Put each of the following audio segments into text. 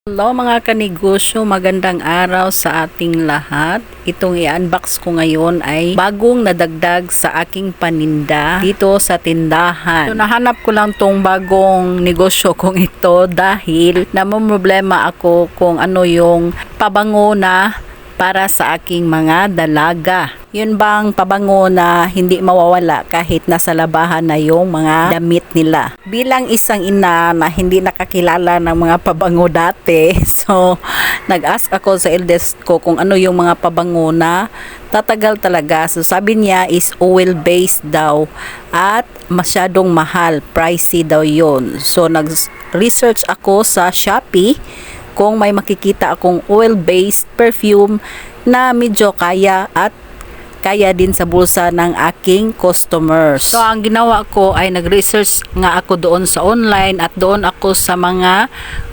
Hello mga kanegosyo, magandang araw sa ating lahat. Itong i-unbox ko ngayon ay bagong nadagdag sa aking paninda dito sa tindahan. So, nahanap ko lang tong bagong negosyo kong ito dahil namumroblema ako kung ano yung pabango na para sa aking mga dalaga. Yun bang pabango na hindi mawawala kahit nasa labahan na yung mga damit nila. Bilang isang ina na hindi nakakilala ng mga pabango dati, so nag-ask ako sa eldest ko kung ano yung mga pabango na tatagal talaga. So sabi niya is oil-based daw at masyadong mahal, pricey daw yun. So nag-research ako sa Shopee kung may makikita akong oil-based perfume na medyo kaya at kaya din sa bulsa ng aking customers. So ang ginawa ko ay nag-research nga ako doon sa online at doon ako sa mga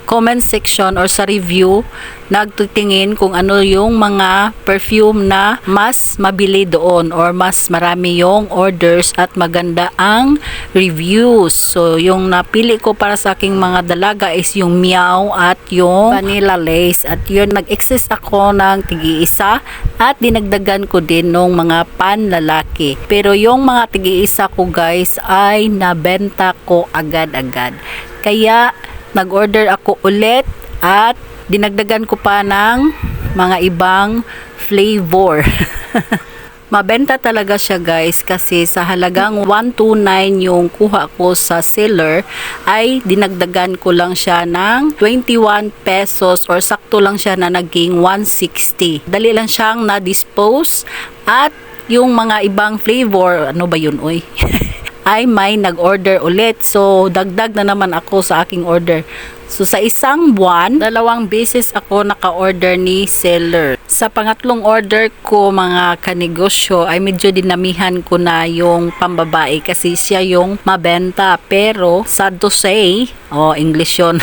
comment section or sa review nagtitingin kung ano yung mga perfume na mas mabili doon or mas marami yung orders at maganda ang reviews. So yung napili ko para sa aking mga dalaga is yung Meow at yung Vanilla Lace at yun nag-exist ako ng tig-iisa at dinagdagan ko din nung mga panlalaki. Pero yung mga tig-iisa ko guys ay nabenta ko agad-agad. Kaya nag-order ako ulit at dinagdagan ko pa ng mga ibang flavor. Mabenta talaga siya guys kasi sa halagang 129 yung kuha ko sa seller ay dinagdagan ko lang siya ng 21 pesos or sakto lang siya na naging 160. Dali lang siyang na-dispose at yung mga ibang flavor, ano ba yun oy? ay may nag-order ulit. So, dagdag na naman ako sa aking order. So, sa isang buwan, 2 beses ako naka-order ni seller. Sa pangatlong order ko, mga kanegosyo, ay medyo dinamihan ko na yung pambabae kasi siya yung mabenta. Pero, sad to say, English yun.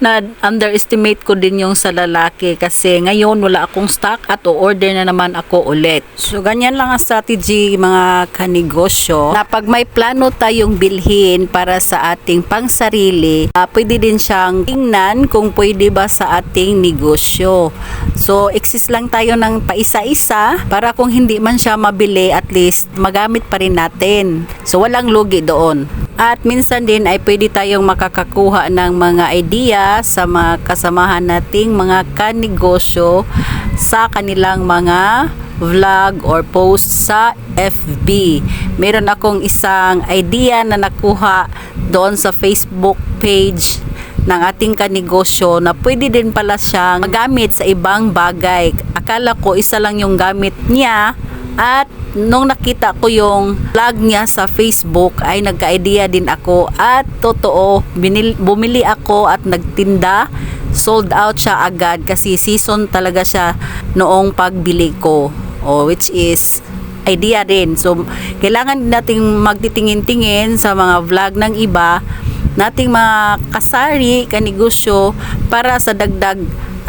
na underestimate ko din yung sa lalaki kasi ngayon wala akong stock at o-order na naman ako ulit. So ganyan lang ang strategy mga kanegosyo na pag may plano tayong bilhin para sa ating pangsarili, pwede din siyang tingnan kung pwede ba sa ating negosyo. So exist lang tayo ng paisa-isa para kung hindi man siya mabili at least magamit pa rin natin. So walang lugi doon. At minsan din ay pwede tayong makakakuha ng mga idea sa mga kasamahan nating mga kanegosyo sa kanilang mga vlog or post sa FB. Meron akong isang idea na nakuha doon sa Facebook page ng ating kanegosyo na pwede din pala siyang magamit sa ibang bagay. Akala ko isa lang yung gamit niya at nung nakita ko yung vlog niya sa Facebook ay nagka-idea din ako at totoo bumili ako at nagtinda, sold out siya agad kasi season talaga siya noong pagbili ko, which is idea din. So kailangan nating magtitingin-tingin sa mga vlog ng iba nating mga kasari kanegosyo para sa dagdag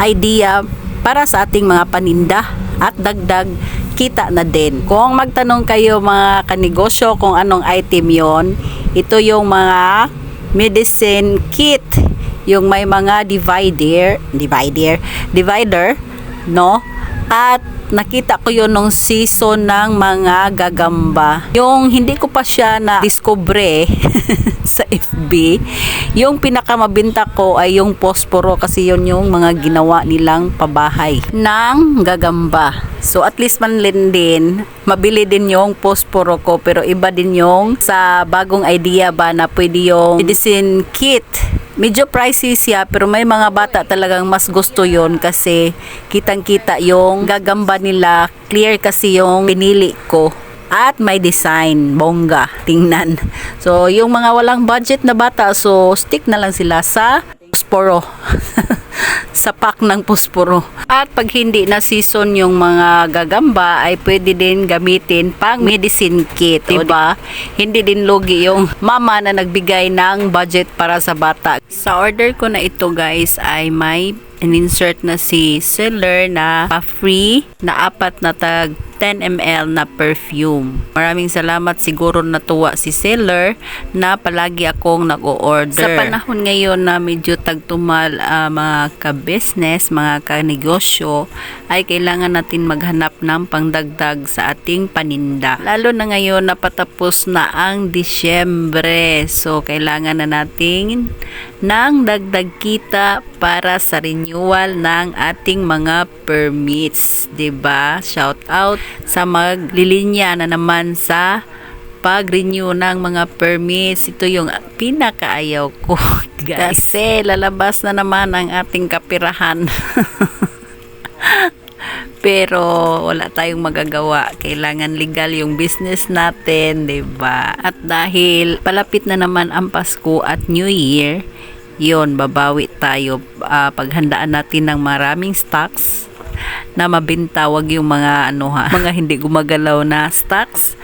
idea para sa ating mga paninda at dagdag kita na din. Kung magtanong kayo mga kanegosyo kung anong item yon, ito yung mga medicine kit, yung may mga divider, no? At nakita ko yun nung season ng mga gagamba. Yung hindi ko pa siya na discover sa FB, yung pinakamabinta ko ay yung posporo kasi yun yung mga ginawa nilang pabahay ng gagamba. So at least man din mabili din yung posporo ko pero iba din yung sa bagong idea ba na pwede yung medicine kit. Medyo pricey siya pero may mga bata talagang mas gusto yon kasi kitang-kita yung gagamba nila, clear kasi yung pinili ko. At may design, bongga, tingnan. So yung mga walang budget na bata, so stick na lang sila sa posporo. Sa pack ng posporo. At pag hindi na season yung mga gagamba ay pwede din gamitin pang medicine kit, diba? Hindi din lugi yung mama na nagbigay ng budget para sa bata. Sa order ko na ito guys ay may in-insert na si seller na pa-free na 4 na tag 10 ml na perfume. Maraming salamat, siguro natuwa si seller na palagi akong nag-o-order. Sa panahon ngayon na medyo tagtumal mga ka-business, mga ka-negosyo, ay kailangan natin maghanap ng pangdagdag sa ating paninda. Lalo na ngayon napatapos na ang Disyembre. So kailangan na natin ng dagdag kita para sa renewal ng ating mga permits, 'di ba? Shout out sa maglilinya na naman sa pag-renew ng mga permits. Ito yung pinakaayaw ko, guys. Kasi lalabas na naman ang ating kapirahan. Pero wala tayong magagawa. Kailangan legal yung business natin, 'di ba? At dahil palapit na naman ang Pasko at New Year, yon, babawi tayo. Paghandaan natin ng maraming stocks na mabenta, wag yung mga mga hindi gumagalaw na stocks.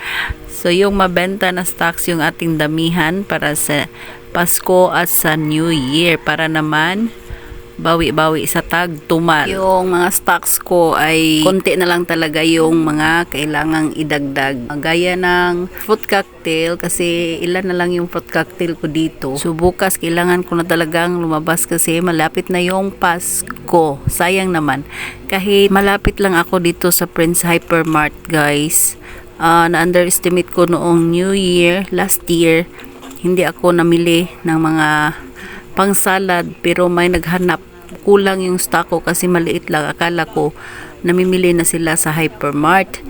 So yung mabenta na stocks yung ating damihan para sa Pasko at sa New Year, para naman bawi-bawi sa tagtumal. Yung mga stocks ko ay konti na lang talaga yung mga kailangang idagdag. Gaya ng fruit cocktail, kasi ilan na lang yung fruit cocktail ko dito. So bukas kailangan ko na talagang lumabas kasi malapit na yung Pasko. Sayang naman. Kahit malapit lang ako dito sa Prince Hypermart, guys. Na-underestimate ko noong New Year, last year, hindi ako namili ng mga pang salad, pero may naghanap. Kulang yung stock ko kasi maliit lang. Akala ko namimili na sila sa Hypermart.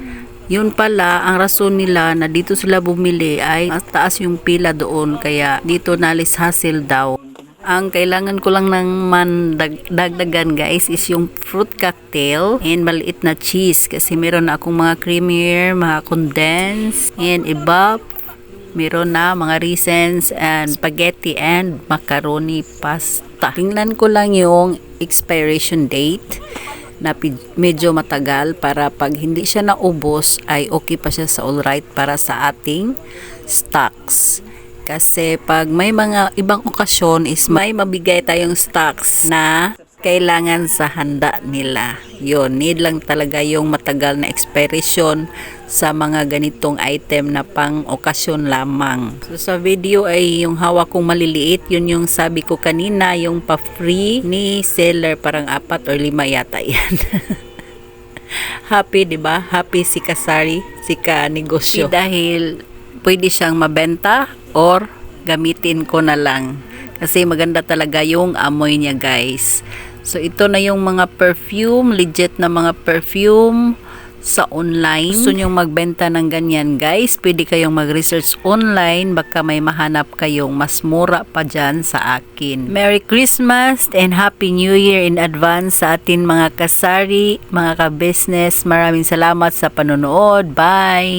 Yun pala, ang rason nila na dito sila bumili ay mas taas yung pila doon, kaya dito nalis hassle daw. Ang kailangan ko lang ng dagdagan, guys, is yung fruit cocktail and maliit na cheese, kasi meron na akong mga creamier, mga condensed, and iba. Meron na mga raisins and spaghetti and macaroni pasta. Tingnan ko lang yung expiration date na medyo matagal para pag hindi siya naubos ay okay pa siya sa alright para sa ating stocks. Kasi pag may mga ibang okasyon is may mabigay tayong stocks na kailangan sa handa nila. Yun, need lang talaga yung matagal na expiration sa mga ganitong item na pang okasyon lamang. So sa video ay yung hawak kong maliliit, yun yung sabi ko kanina, yung pa-free ni seller, parang 4 or 5 yata yan. Happy, 'di ba? Happy si Kasari, si ka-negosyo. Dahil pwede siyang mabenta or gamitin ko na lang. Kasi maganda talaga yung amoy niya, guys. So ito na yung mga perfume, legit na mga perfume sa online. Gusto nyong magbenta ng ganyan, guys, pwede kayong mag-research online, baka may mahanap kayong mas mura pa dyan sa akin. Merry Christmas and Happy New Year in advance sa atin mga kasari, mga ka-business. Maraming salamat sa panonood. Bye!